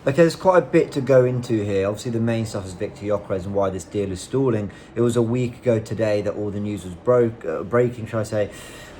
Okay, there's quite a bit to go into here. Obviously, the main stuff is Viktor Gyokeres and why this deal is stalling. It was a week ago today that all the news was breaking, shall I say,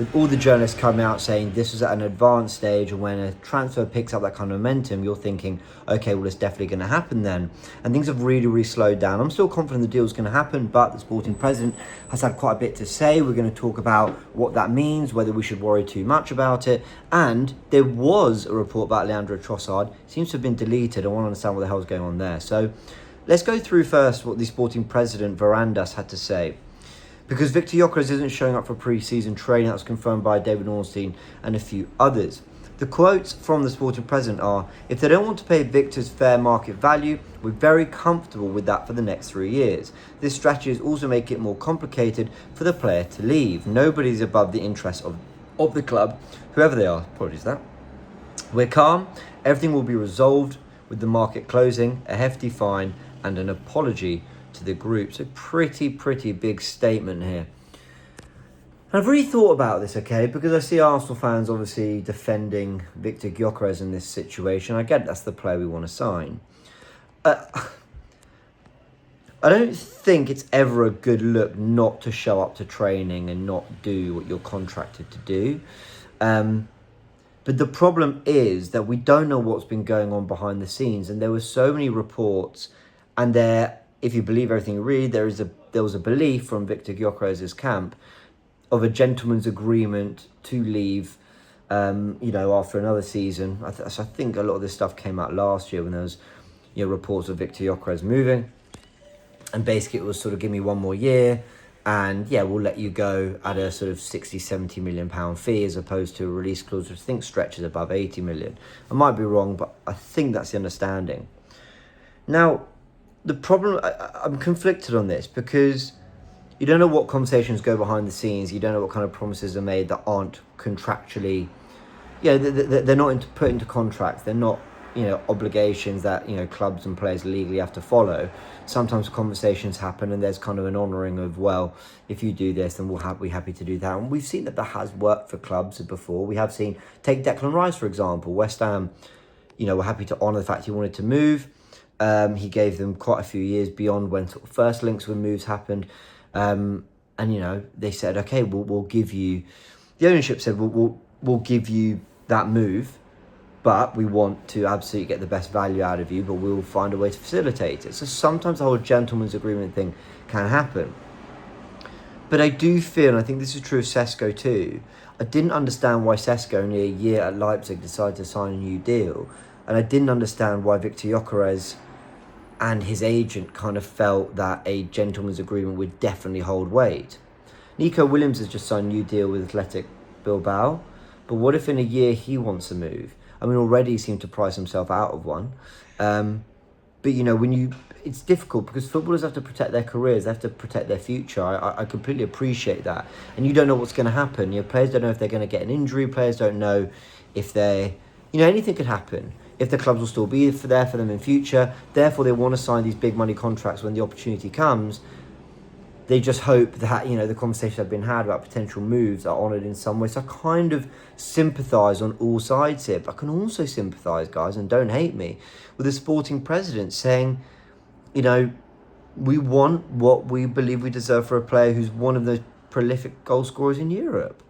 with all the journalists coming out saying this was at an advanced stage, and when a transfer picks up that kind of momentum, you're thinking, okay, well, it's definitely going to happen then. And things have really, really slowed down. I'm still confident the deal is going to happen, but the sporting president has had quite a bit to say. We're going to talk about what that means, whether we should worry too much about it. And there was a report about Leandro Trossard. It seems to have been deleted. I want to understand what the hell's going on there. So let's go through first what the sporting president Varandas had to say. Because Viktor Gyokeres isn't showing up for pre-season training. That was confirmed by David Ornstein and a few others. The quotes from the sporting president are, if they don't want to pay Victor's fair market value, we're very comfortable with that for the next 3 years. This strategy is also making it more complicated for the player to leave. Nobody's above the interests of the club, whoever they are. Apologies for that. We're calm. Everything will be resolved with the market closing, a hefty fine and an apology to the group. So pretty big statement here. I've really thought about this, okay, because I see Arsenal fans obviously defending Viktor Gyokeres in this situation. I get that's the player we want to sign. I don't think it's ever a good look not to show up to training and not do what you're contracted to do. But the problem is that we don't know what's been going on behind the scenes, and there were so many reports, and there, if you believe everything you read, there was a belief from Viktor Gyokeres' camp of a gentleman's agreement to leave, after another season. I think a lot of this stuff came out last year when there was, reports of Viktor Gyokeres moving, and basically it was sort of, give me one more year, and yeah, we'll let you go at a sort of 60-70 million pound fee, as opposed to a release clause which I think stretches above 80 million. I might be wrong, but I think that's the understanding. Now, the problem, I'm conflicted on this, because you don't know what conversations go behind the scenes. You don't know what kind of promises are made that aren't contractually, they're not put into contracts. They're not, obligations that, clubs and players legally have to follow. Sometimes conversations happen and there's kind of an honouring of, well, if you do this, then we'll be happy to do that. And we've seen that has worked for clubs before. We have seen, take Declan Rice, for example. West Ham, were happy to honour the fact he wanted to move. He gave them quite a few years beyond when sort of first links when moves happened. And, they said, okay, we'll give you, the ownership said, we'll give you that move, but we want to absolutely get the best value out of you, but we'll find a way to facilitate it. So sometimes the whole gentleman's agreement thing can happen. But I do feel, and I think this is true of Sesko too, I didn't understand why Sesko, only a year at Leipzig, decided to sign a new deal. And I didn't understand why Viktor Gyokeres and his agent kind of felt that a gentleman's agreement would definitely hold weight. Nico Williams has just signed a new deal with Athletic Bilbao, but what if in a year he wants to move? I mean, already he seemed to price himself out of one. But, it's difficult because footballers have to protect their careers, they have to protect their future. I completely appreciate that. And you don't know what's going to happen. Players don't know if they're going to get an injury, players don't know if they're, anything could happen. If the clubs will still be there for them in future, therefore they want to sign these big money contracts when the opportunity comes. They just hope that, the conversations have been had about potential moves are honoured in some way. So I kind of sympathise on all sides here. But I can also sympathise, guys, and don't hate me, with the sporting president saying, we want what we believe we deserve for a player who's one of the prolific goal scorers in Europe.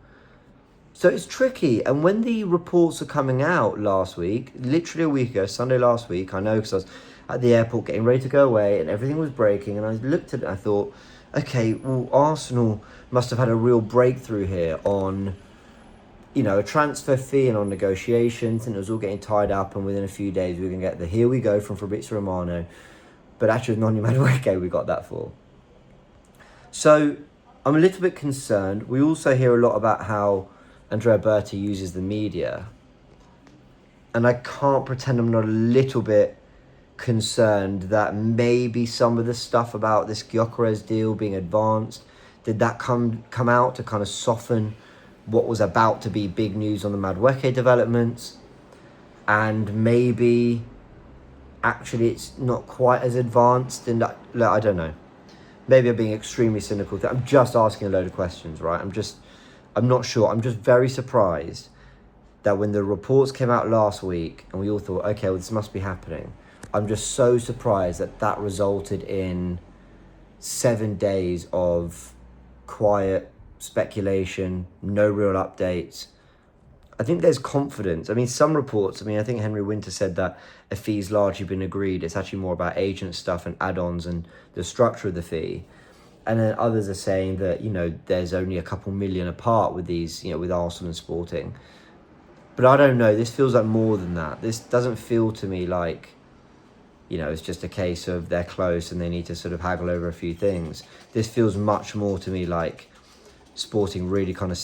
So it's tricky. And when the reports are coming out last week, literally a week ago, Sunday last week, I know because I was at the airport getting ready to go away and everything was breaking, and I looked at it and I thought, okay, well, Arsenal must have had a real breakthrough here on, a transfer fee and on negotiations, and it was all getting tied up, and within a few days we were going to get the here we go from Fabrizio Romano. But actually, Noni Madueke we got that for. So I'm a little bit concerned. We also hear a lot about how Andrea Berti uses the media, and I can't pretend I'm not a little bit concerned that maybe some of the stuff about this Gyokeres deal being advanced, did that come out to kind of soften what was about to be big news on the Madueke developments, and maybe actually it's not quite as advanced, and I don't know, maybe I'm being extremely cynical. I'm just asking a load of questions, right? I'm not sure. I'm just very surprised that when the reports came out last week and we all thought, okay, well, this must be happening, I'm just so surprised that resulted in 7 days of quiet speculation, no real updates. I think there's confidence. I mean, some reports, I think Henry Winter said that a fee's largely been agreed. It's actually more about agent stuff and add-ons and the structure of the fee. And then others are saying that, there's only a couple million apart with these, with Arsenal and Sporting. But I don't know. This feels like more than that. This doesn't feel to me like, it's just a case of they're close and they need to sort of haggle over a few things. This feels much more to me like Sporting really kind of,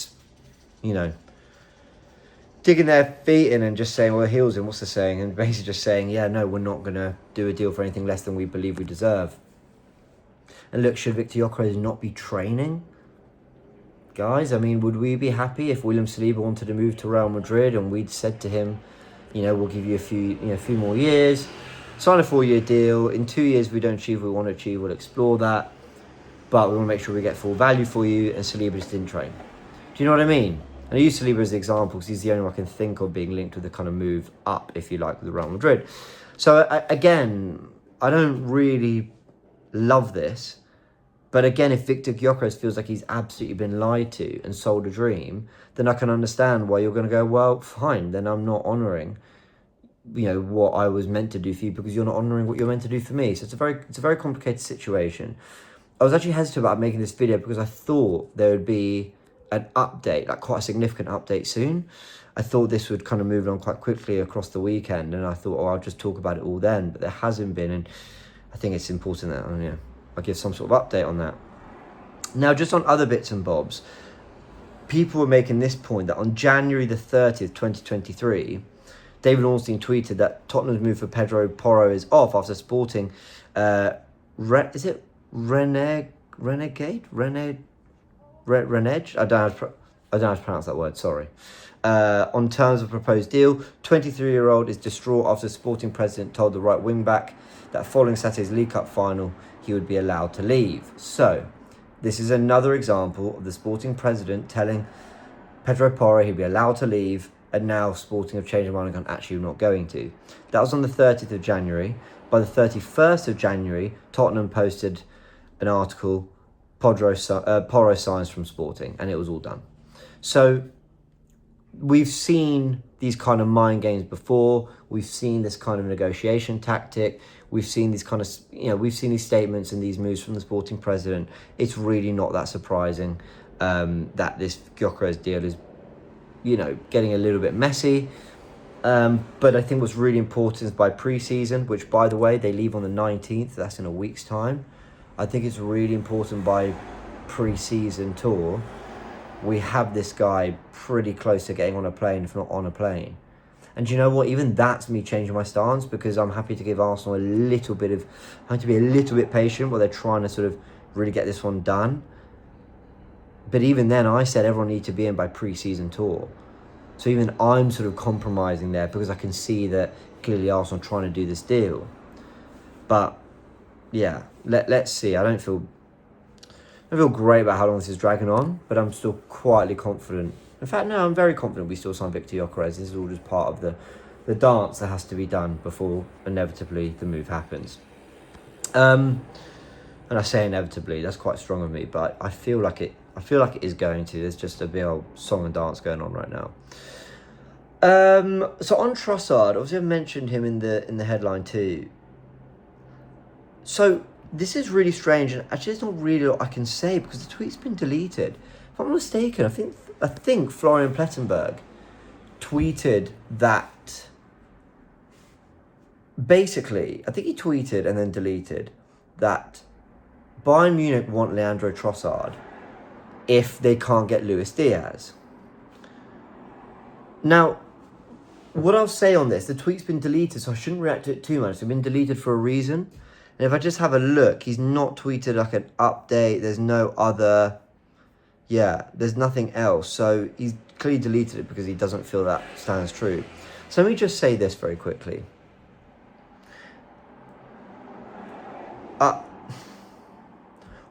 digging their feet in and just saying, well, heels in, what's the saying? And basically just saying, yeah, no, we're not going to do a deal for anything less than we believe we deserve. And look, should Victor Gyokeres not be training? Guys, would we be happy if William Saliba wanted to move to Real Madrid and we'd said to him, we'll give you a few more years, sign a 4-year deal. In 2 years, we don't achieve what we want to achieve, we'll explore that. But we want to make sure we get full value for you, and Saliba just didn't train. Do you know what I mean? And I use Saliba as the example because he's the only one I can think of being linked with the kind of move up, if you like, with Real Madrid. So again, I don't really love this. But again, if Victor Gyokeres feels like he's absolutely been lied to and sold a dream, then I can understand why you're going to go, well, fine, then I'm not honouring, what I was meant to do for you because you're not honouring what you're meant to do for me. So it's a very complicated situation. I was actually hesitant about making this video because I thought there would be an update, like quite a significant update soon. I thought this would kind of move on quite quickly across the weekend, and I thought, I'll just talk about it all then, but there hasn't been, and I think it's important that I give some sort of update on that. Now, just on other bits and bobs, people were making this point that on January the 30th, 2023, David Ornstein tweeted that Tottenham's move for Pedro Porro is off after Sporting, is it Renegade? Renege? I don't know how to pronounce that word, sorry. On terms of proposed deal, 23-year-old is distraught after Sporting president told the right wing-back that following Saturday's League Cup final, he would be allowed to leave. So, this is another example of the Sporting president telling Pedro Porro he'd be allowed to leave, and now Sporting have changed their mind and gone, actually, we're not going to. That was on the 30th of January. By the 31st of January, Tottenham posted an article, Porro signs from Sporting, and it was all done. So we've seen these kind of mind games before. We've seen this kind of negotiation tactic. We've seen these kind of, we've seen these statements and these moves from the Sporting president. It's really not that surprising that this Gyokeres deal is, getting a little bit messy. But I think what's really important is by pre-season, which, by the way, they leave on the 19th. That's in a week's time. I think it's really important by pre-season tour, we have this guy pretty close to getting on a plane, if not on a plane. And do you know what? Even that's me changing my stance, because I'm happy to give Arsenal I'm happy to be a little bit patient while they're trying to sort of really get this one done. But even then, I said everyone needs to be in by pre-season tour. So even I'm sort of compromising there because I can see that clearly Arsenal are trying to do this deal. But yeah, let's see. I don't feel great about how long this is dragging on, but I'm still quietly confident. In fact, no, I'm very confident we still sign Victor Gyokeres. This is all just part of the dance that has to be done before inevitably the move happens. And I say inevitably, that's quite strong of me, but I feel like it is going to. There's just a big old song and dance going on right now. So on Trossard, obviously I mentioned him in the headline too. So this is really strange, and actually there's not really a lot I can say because the tweet's been deleted. If I'm not mistaken, I think Florian Plettenberg tweeted that. Basically, I think he tweeted and then deleted that Bayern Munich want Leandro Trossard if they can't get Luis Diaz. Now, what I'll say on this, the tweet's been deleted, so I shouldn't react to it too much. It's been deleted for a reason. And if I just have a look, he's not tweeted like an update. There's no other... Yeah, there's nothing else. So he's clearly deleted it because he doesn't feel that stands true. So let me just say this very quickly.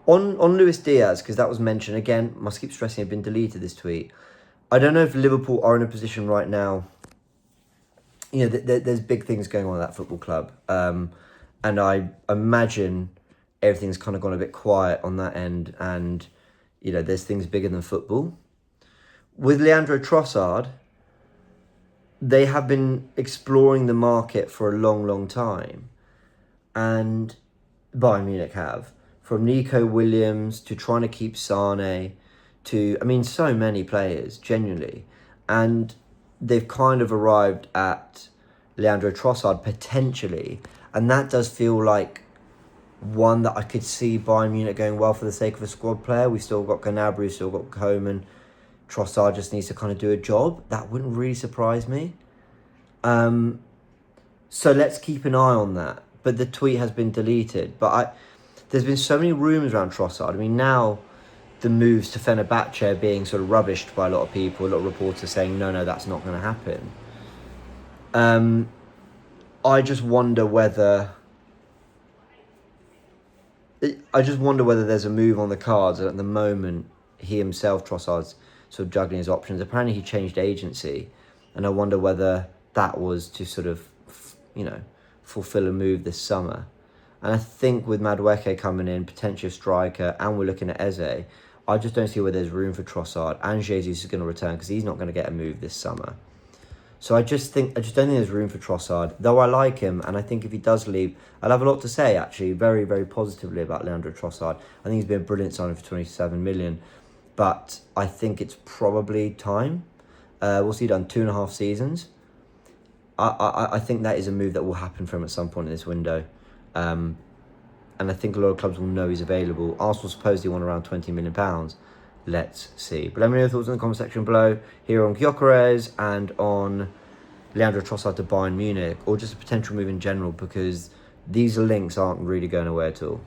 On Luis Diaz, because that was mentioned, again, must keep stressing, it's been deleted, this tweet. I don't know if Liverpool are in a position right now you know, there's big things going on at that football club. And I imagine everything's kind of gone a bit quiet on that end. And, you know, there's things bigger than football. With Leandro Trossard, they have been exploring the market for a long, long time. And Bayern Munich have. From Nico Williams to trying to keep Sane to, I mean, so many players, genuinely. And they've kind of arrived at Leandro Trossard potentially. And that does feel like one that I could see Bayern Munich going well for the sake of a squad player. We've still got Gnabry, we've still got Coman. Trossard just needs to kind of do a job. That wouldn't really surprise me. So let's keep an eye on that. But the tweet has been deleted. But there's been so many rumours around Trossard. I mean, now the moves to Fenerbahce are being sort of rubbished by a lot of people, a lot of reporters saying, no, that's not going to happen. I just wonder whether there's a move on the cards. And at the moment, he himself, Trossard's sort of juggling his options. Apparently he changed agency. And I wonder whether that was to sort of, you know, fulfill a move this summer. And I think with Madueke coming in, potentially a striker, and we're looking at Eze, I just don't see where there's room for Trossard. And Jesus is going to return because he's not going to get a move this summer. So I just don't think there's room for Trossard. Though I like him, and I think if he does leave, I'll have a lot to say, actually, very, very positively about Leandro Trossard. I think he's been a brilliant signing for 27 million. But I think it's probably time. What's he done? 2.5 seasons. I think that is a move that will happen for him at some point in this window. And I think a lot of clubs will know he's available. Arsenal supposedly want around £20 million. Let's see. But let me know your thoughts in the comment section below. Here on Gyokeres and on Leandro Trossard to Bayern Munich. Or just a potential move in general, because these links aren't really going away at all.